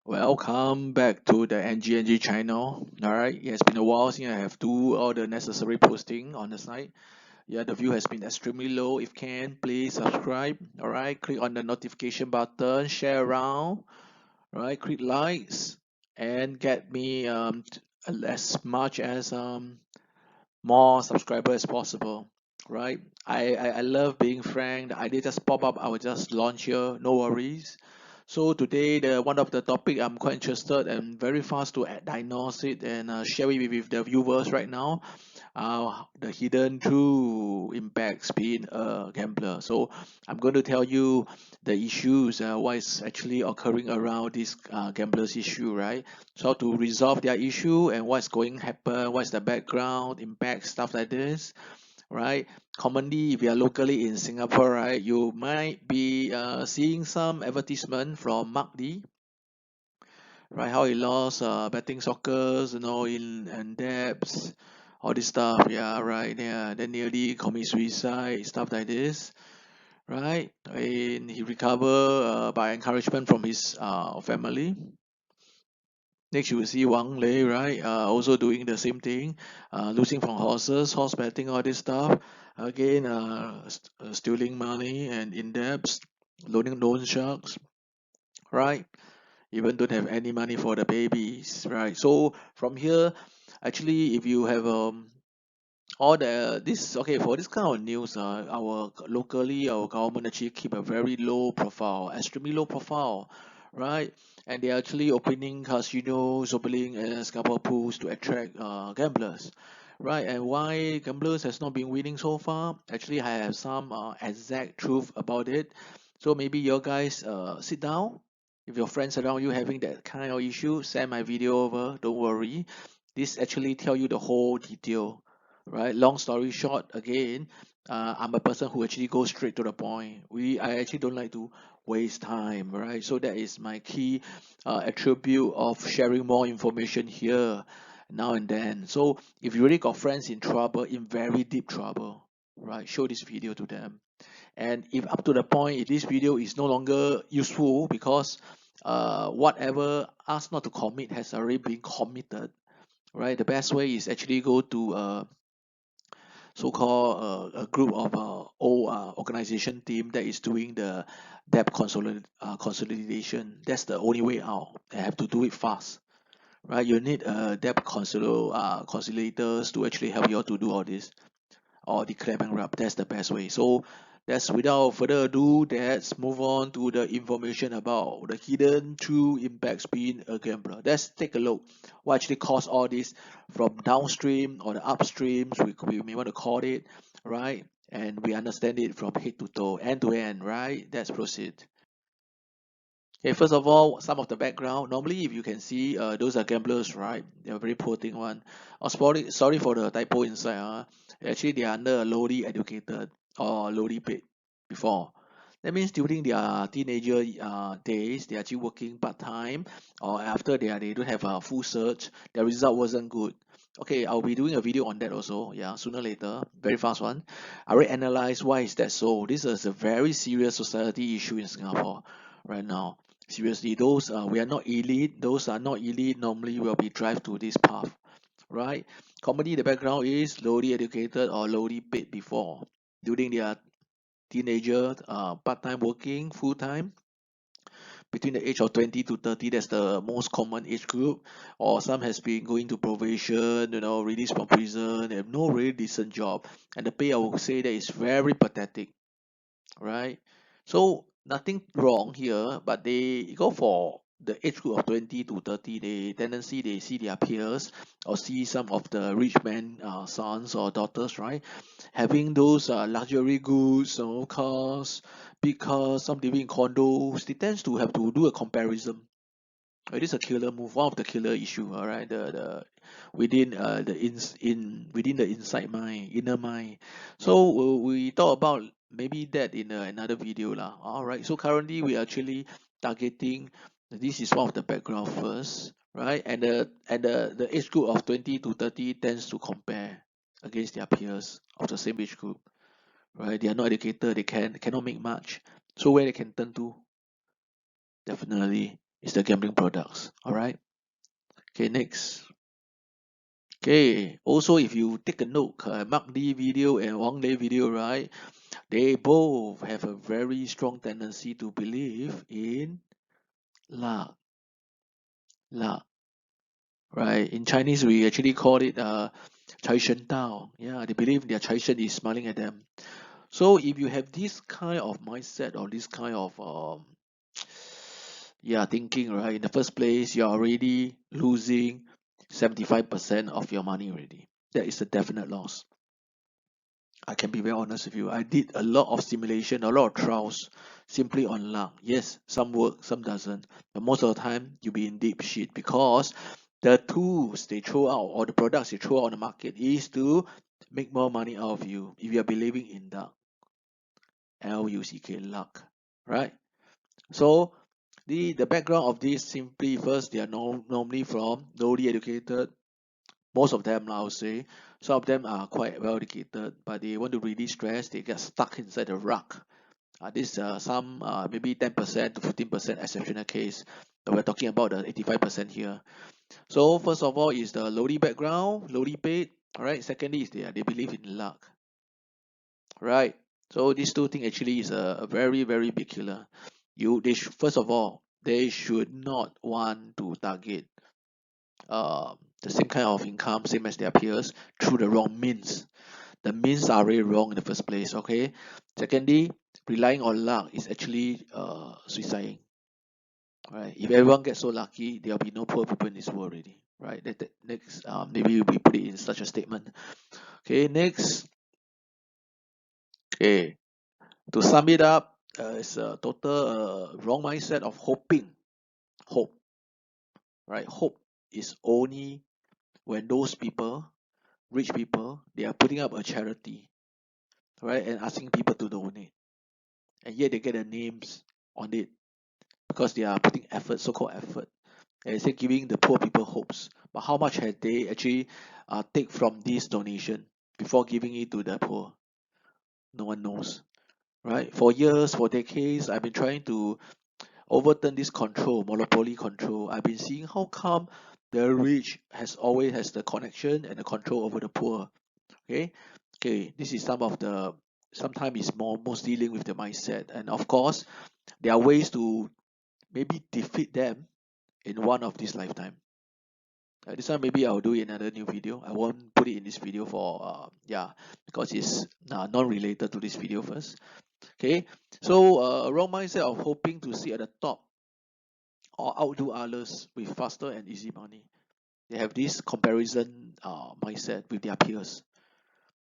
Welcome back to the NGNG channel. Alright, it has been a while since I have do all the necessary posting on the site. Yeah, the view has been extremely low. If can, please subscribe. Alright, click on the notification button, share around. Alright, click likes and get me as much as more subscribers as possible. Right, I love being frank. The idea just pop up, I will just launch here, no worries. So today, the one of the topic I'm quite interested and very fast to diagnose it and share it with the viewers right now. The hidden true impacts being a gambler. So I'm going to tell you the issues, what is actually occurring around this gamblers issue, right? So how to resolve their issue and what's going to happen, what's the background, impact, stuff like this, right? Commonly, if you are locally in Singapore, right, you might be seeing some advertisement from Mark Lee, right? How he lost betting soccer, in and debts, all this stuff. Yeah, right. Yeah, then nearly commit suicide, stuff like this, right? And he recover by encouragement from his family. Next, you will see Wang Lei, right? Also doing the same thing, losing from horses, horse betting, all this stuff. Again, stealing money and in debts, loaning loan sharks, right? Even don't have any money for the babies, right? So from here, actually, if you have all the this okay for this kind of news, our locally our government actually keep a very low profile, extremely low profile, right? And they're actually opening casinos, opening Singapore pools to attract gamblers, right? And why gamblers has not been winning so far? Actually, I have some exact truth about it. So maybe you guys sit down. If your friends around you having that kind of issue, send my video over. Don't worry. This actually tell you the whole detail, right? Long story short, again, I'm a person who actually goes straight to the point. I actually don't like to waste time, right? So that is my key attribute of sharing more information here now and then. So if you really got friends in trouble, in very deep trouble, right, show this video to them. And if up to the point, if this video is no longer useful because whatever asked not to commit has already been committed, right? The best way is actually go to so-called a group of old organization team that is doing the debt consolidation. That's the only way out. They have to do it fast, right? You need debt consolidators to actually help you all to do all this or declare bankrupt. That's the best way. So that's without further ado, let's move on to the information about the hidden true impacts being a gambler. Let's take a look what actually caused all this from downstream or the upstreams, we may want to call it, right? And we understand it from head to toe, end to end, right? Let's proceed. Okay, first of all, some of the background. Normally, if you can see, those are gamblers, right? They're very poor thing one. Oh, sorry for the typo inside. Actually, they are under lowly educated or lowly paid before. That means during their teenager days, they are actually working part time, or after they don't have a full search, their result wasn't good. Okay, I'll be doing a video on that also. Yeah, sooner or later, very fast one. I will analyze why is that so. This is a very serious society issue in Singapore right now. Seriously, those we are not elite, those are not elite normally will be drive to this path, right? Commonly the background is lowly educated or lowly paid before during their teenager, part-time working, full-time, between the age of 20 to 30. That's the most common age group. Or some has been going to probation, released from prison. They have no really decent job, and the pay, I would say, that is very pathetic, right? So nothing wrong here, but they go for the age group of 20 to 30. They see their peers or see some of the rich man sons or daughters, right, having those luxury goods, cars, big cars, some living in condos. They tends to have to do a comparison. It is a killer move, one of the killer issue, all right. The within the within the inside mind, inner mind. So we talk about maybe that in another video lah. All right. So currently we are actually targeting. This is one of the background first, right? And the age group of 20 to 30 tends to compare against their peers of the same age group, right? They are not educated. They cannot make much. So where they can turn to? Definitely. is the gambling products. All right. Okay, next. Okay, also if you take a note, Mark Lee video and Wang Lei video, right? They both have a very strong tendency to believe in luck, luck, right? In Chinese, we actually call it Cai Shen Dao. Yeah, they believe their Cai Shen is smiling at them. So if you have this kind of mindset or this kind of yeah, thinking, right, in the first place, you're already losing 75% of your money already. That is a definite loss. I can be very honest with you. I did a lot of simulation, a lot of trials simply on luck. Yes, some work, some doesn't. But most of the time, you'll be in deep shit because the tools they throw out or the products they throw out on the market is to make more money out of you if you are believing in luck. Luck, luck, right? So the background of this simply first they are normally from lowly educated. Most of them, I would say, some of them are quite well educated, but they want to release stress. They get stuck inside the rug. This some maybe 10% to 15% exceptional case. But we're talking about the 85% here. So first of all is the lowly background, lowly paid. All right. Secondly is they believe in luck. Right. So these two things actually is a very very big killer. First of all they should not want to target the same kind of income, same as their peers, through the wrong means. The means are really wrong in the first place. Okay. Secondly, relying on luck is actually suiciding. Right. If everyone gets so lucky, there'll be no poor people in this world already. Right. Next, maybe we put it in such a statement. Okay. Next. Okay. To sum it up, it's a total wrong mindset of hoping. Hope. Right. Hope is only when those people, rich people, they are putting up a charity, right, and asking people to donate, and yet they get their names on it because they are putting effort, so-called effort, and say giving the poor people hopes. But how much had they actually take from this donation before giving it to the poor? No one knows, right? For years, for decades, I've been trying to overturn this control, monopoly control. I've been seeing how come the rich has always has the connection and the control over the poor. Okay, okay, this is some of the sometimes it's most dealing with the mindset, and of course there are ways to maybe defeat them in one of this lifetime. This one maybe I'll do in another new video. I won't put it in this video for yeah, because it's non-related to this video first. Okay, so wrong mindset of hoping to sit at the top or outdo others with faster and easy money. They have this comparison mindset with their peers.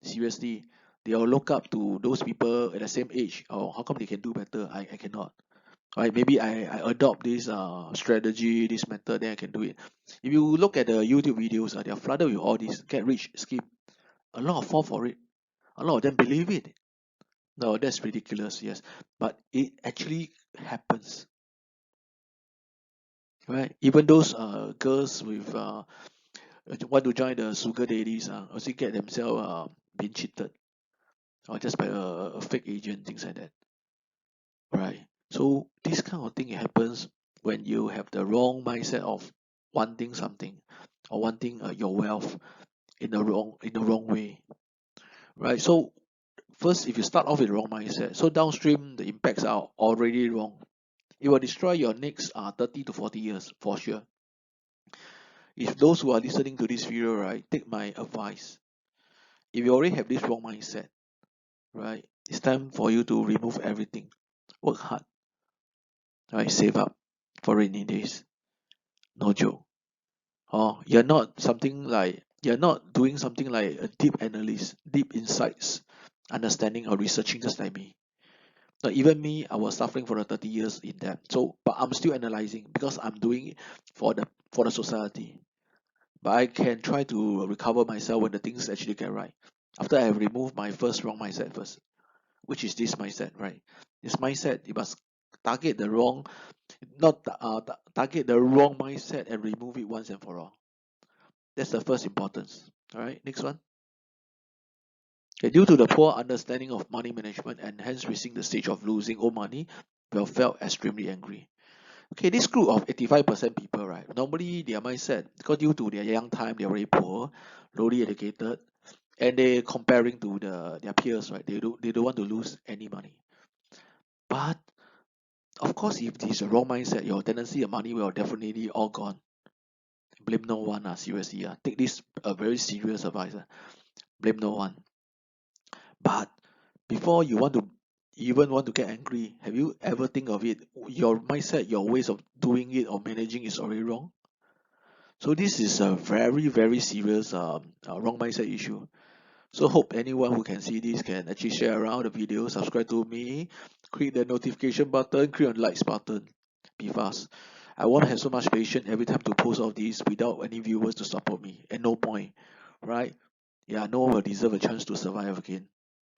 Seriously, they'll look up to those people at the same age. Oh, how come they can do better? I cannot. Right? Maybe I adopt this strategy, this method, then I can do it. If you look at the YouTube videos, they are flooded with all this get rich scheme. A lot of fall for it. A lot of them believe it. No, that's ridiculous, yes. But it actually happens. Right? Even those girls with want to join the sugar daddies also get themselves being cheated or just by a fake agent, things like that. Right. So this kind of thing happens when you have the wrong mindset of wanting something or wanting your wealth in the wrong way. Right. So first, if you start off with the wrong mindset, so downstream the impacts are already wrong. It will destroy your next 30 to 40 years for sure. If those who are listening to this video, right, take my advice. If you already have this wrong mindset, right, it's time for you to remove everything. Work hard, right? Save up for rainy days. No joke. Oh, you're not doing something like a deep analysis, deep insights, understanding or researching just like me. Now, even me, I was suffering for the 30 years in that. So, but I'm still analyzing because I'm doing it for the society. But I can try to recover myself when the things actually get right. After I have removed my first wrong mindset first, which is this mindset, right? This mindset, you must target the wrong, not target the wrong mindset and remove it once and for all. That's the first importance. All right, next one. Okay, due to the poor understanding of money management and hence reaching the stage of losing all money, we have felt extremely angry. Okay, this group of 85% people, right? Normally their mindset, because due to their young time, they're very poor, lowly educated, and they comparing to their peers, right? They don't want to lose any money. But of course, if this is a wrong mindset, your tendency of money will definitely all gone. Blame no one, seriously. Take this a very serious advice. Blame no one. But before you want to even want to get angry, have you ever think of it? Your mindset, your ways of doing it or managing is already wrong. So this is a very, very serious wrong mindset issue. So hope anyone who can see this can actually share around the video, subscribe to me, click the notification button, click on the likes button. Be fast. I won't have so much patience every time to post all these without any viewers to support me. And no point, right? Yeah, no one will deserve a chance to survive again.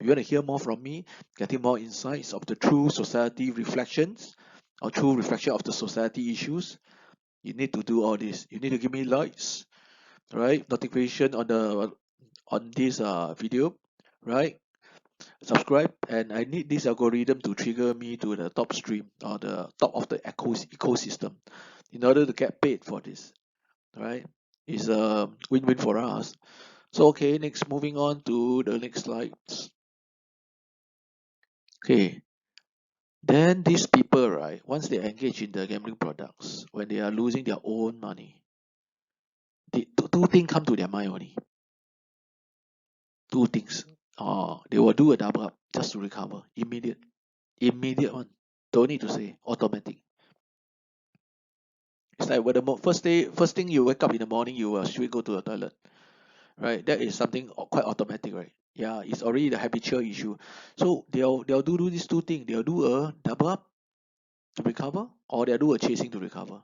If you want to hear more from me, getting more insights of the true society reflections or true reflection of the society issues, you need to do all this. You need to give me likes, right? Notification on this video, right? Subscribe, and I need this algorithm to trigger me to the top stream or the top of the ecosystem in order to get paid for this, right? It's a win-win for us. So okay, next, moving on to the next slides. Okay, then these people, right, once they engage in the gambling products, when they are losing their own money, two things come to their mind only. Two things. They will do a double up just to recover. Immediate one. Don't need to say. Automatic. It's like when first thing you wake up in the morning, you will straight go to the toilet, right? That is something quite automatic, right? Yeah, it's already the habitual issue. So they'll do these two things. They'll do a double up to recover, or they'll do a chasing to recover.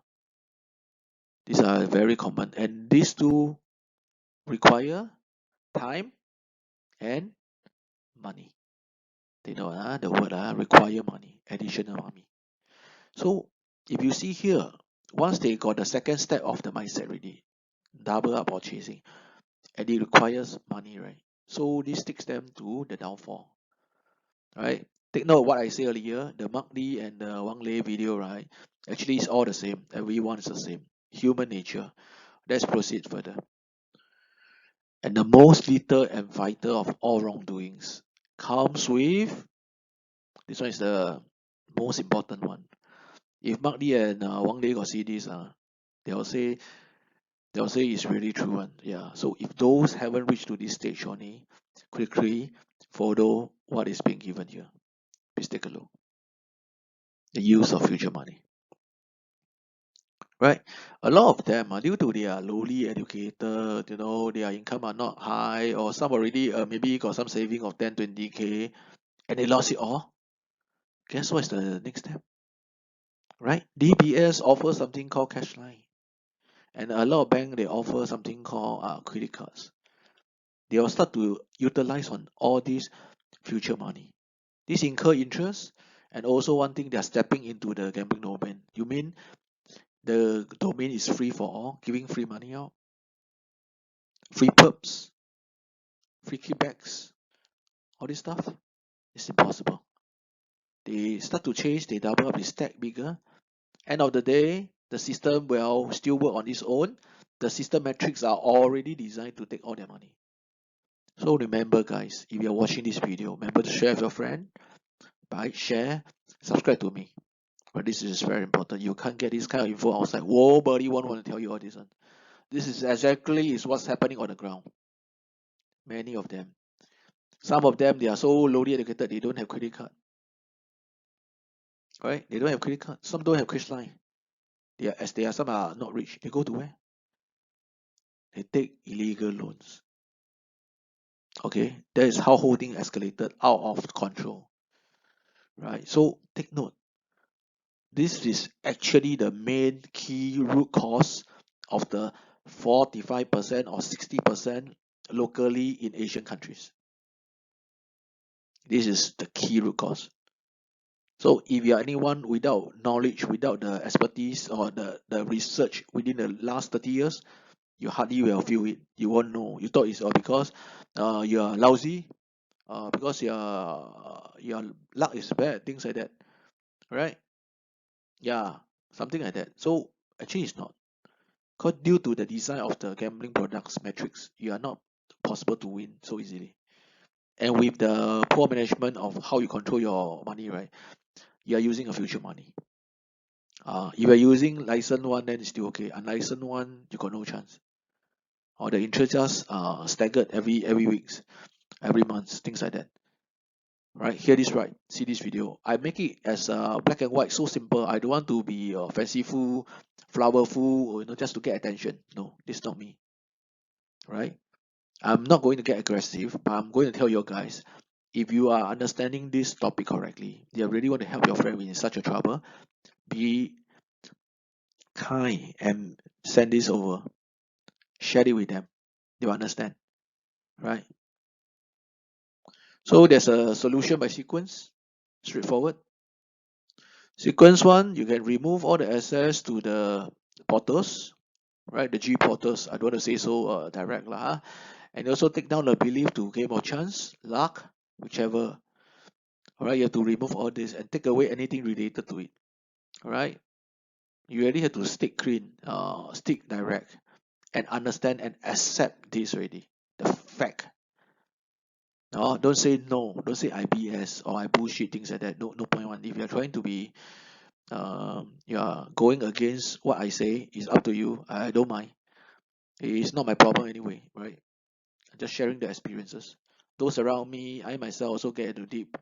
These are very common, and these two require time and money. They know the word require money, additional money. So if you see here, once they got the second step of the mindset already, double up or chasing, and it requires money, right? So this takes them to the downfall, right? Take note of what I said earlier, the Mark Lee and the Wang Lei video, right? Actually, it's all the same. Everyone is the same. Human nature. Let's proceed further. And the most lethal and vital of all wrongdoings comes with, this one is the most important one. If Mark Lee and Wang Lei got see this, they'll say they'll say it's really true one. Yeah. So if those haven't reached to this stage only, quickly follow what is being given here. Please take a look. The use of future money. Right? A lot of them are due to their lowly educated, their income are not high, or some already maybe got some saving of 10, 20K, and they lost it all. Guess what's the next step? Right? DBS offers something called cash line. And a lot of banks they offer something called credit cards. They will start to utilize on all these future money. This incur interest, and also one thing they are stepping into the gambling domain. You mean the domain is free for all, giving free money out, free perps, free kickbacks, all this stuff? It's impossible. They start to change, they double up, they stack bigger. End of the day, the system will still work on its own. The system metrics are already designed to take all their money. So remember guys, if you're watching this video, remember to share with your friend, share, subscribe to me. But this is very important. You can't get this kind of info outside. Nobody won't want to tell you all this one. This is exactly is what's happening on the ground. Many of them. Some of them they are so lowly educated they don't have credit card. Right? They don't have credit card. Some don't have cash line. Some are not rich. They go to where? They take illegal loans. Okay, that is how whole thing escalated out of control. Right? So take note. This is actually the main key root cause of the 45% or 60% locally in Asian countries. This is the key root cause. So if you are anyone without knowledge, without the expertise or the research within the last 30 years, you hardly will feel it. You won't know. You thought it's all because you are lousy, because your luck is bad, things like that. Right? Yeah. something like that. So actually it's not. Because due to the design of the gambling products metrics, you are not possible to win so easily. And with the poor management of how you control your money, right, you are using a future money. If you're using licensed one, then it's still okay. Unlicensed one, you got no chance. Or the interest just staggered every weeks, every month, things like that. Right? Hear this right. See this video. I make it as black and white, so simple. I don't want to be fanciful, flowerful, or just to get attention. No, this is not me. Right? I'm not going to get aggressive, but I'm going to tell you guys, if you are understanding this topic correctly, you really want to help your friend in such a trouble, be kind and send this over. Share it with them. They will understand. Right? So there's a solution by sequence. Straightforward. Sequence one, you can remove all the access to the portals, right? The G portals. I don't want to say so direct lah. And also take down the belief to game of chance, luck, whichever. All right, you have to remove all this and take away anything related to it. All right, you really have to stick clean, stick direct, and understand and accept this already. The fact. No, don't say no. Don't say I BS or I bullshit things like that. No, no point one. If you're trying to be you are going against what I say, it's up to you. I don't mind. It's not my problem anyway, right? I'm just sharing the experiences. Those around me, I myself also get into deep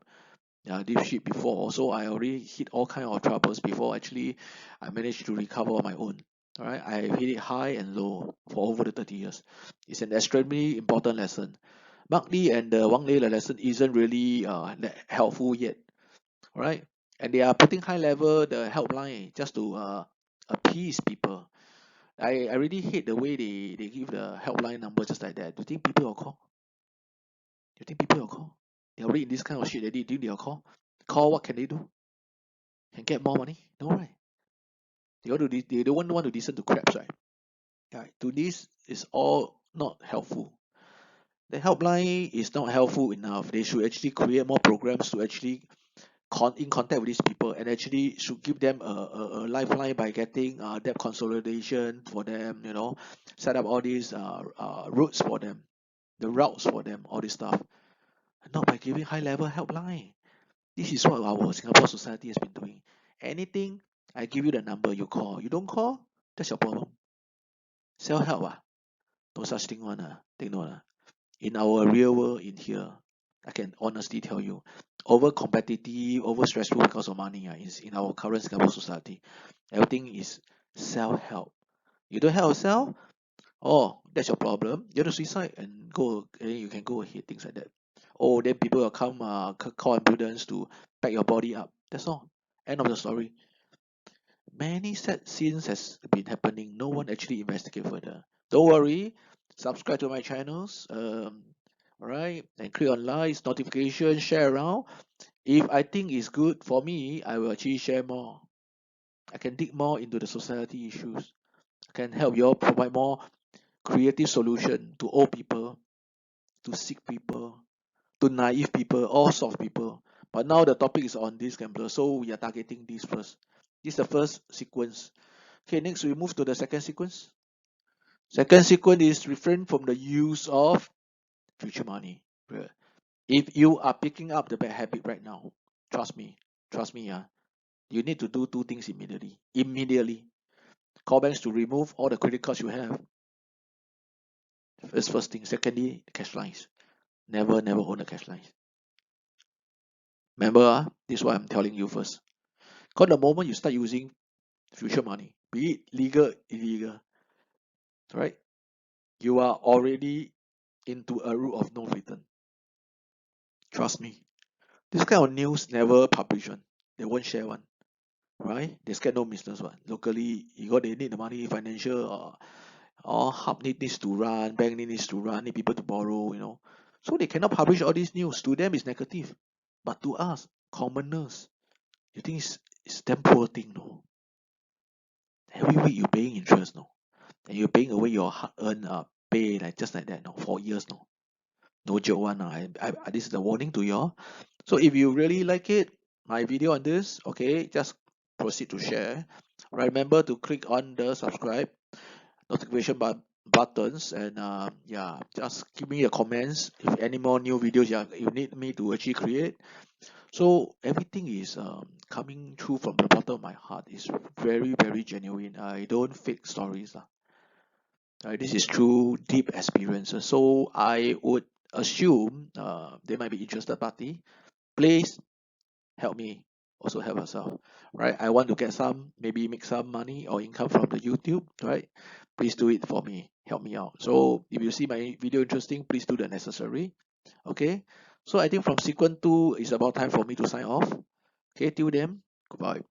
shit before. So I already hit all kind of troubles before actually I managed to recover on my own. All right, I hit it high and low for over the 30 years. It's an extremely important lesson. Mark Lee and the Wang Lei lesson isn't really helpful yet. All right, and they are putting high level the helpline just to appease people. I really hate the way they give the helpline number just like that. Do you think people will call? Do you think people will call? They're already in this kind of shit. They do they'll call. Call, what can they do? Can get more money? No, right? They don't want to listen to craps, right? Right. To this is all not helpful. The helpline is not helpful enough. They should actually create more programs to actually in contact with these people and actually should give them a lifeline by getting debt consolidation for them, set up all these routes for them, the routes for them, all this stuff, and not by giving high level helpline. This is what our Singapore society has been doing. Anything, I give you the number, you call. You don't call, that's your problem. Self help, no such thing one. Take note. In our real world in here, I can honestly tell you, over competitive, over stressful because of money is in our current Singapore society. Everything is self-help. You don't help yourself, oh, that's your problem. You have to suicide and you can go ahead, things like that. Oh, then people will come call ambulance to pack your body up. That's all. End of the story. Many sad scenes has been happening. No one actually investigate further. Don't worry. Subscribe to my channels. Alright, and click on likes, notification, share around. If I think it's good for me, I will actually share more. I can dig more into the society issues. I can help you all provide more creative solution to old people, to sick people, to naive people, all sorts of people. But now the topic is on this gambler, so we are targeting this first. This is the first sequence. Okay, next we move to the second sequence. Second sequence is refrain from the use of future money. If you are picking up the bad habit right now, trust me, you need to do two things immediately. Immediately. Call banks to remove all the credit cards you have. First thing. Secondly, cash lines. Never own a cash lines. Remember, this is what I'm telling you first. Because the moment you start using future money, be it legal, illegal, right? You are already into a route of no return. Trust me. This kind of news never publish one. They won't share one. Right? They scared no business one. Locally, they need the money, financial or hub needs to run, bank needs to run, need people to borrow. So they cannot publish all this news. To them it's negative. But to us, commoners, you think it's damn poor thing, no? Every week you're paying interest, no? And you're paying away your hard earned pay like just like that, no? For years, no? No joke one. This is a warning to you all. So if you really like it, my video on this, okay, just proceed to share. Remember to click on the subscribe notification buttons, and yeah, just give me a comments if any more new videos you need me to actually create. So everything is coming through from the bottom of my heart. It's very, very genuine. I don't fake stories. This is true deep experiences. So I would assume they might be interested party. Please help me also help yourself, right? I want to get some, maybe make some money or income from the YouTube, right? Please do it for me, help me out. So if you see my video interesting, please do the necessary. Okay, so I think from sequence 2 it's about time for me to sign off. Okay, till then, goodbye.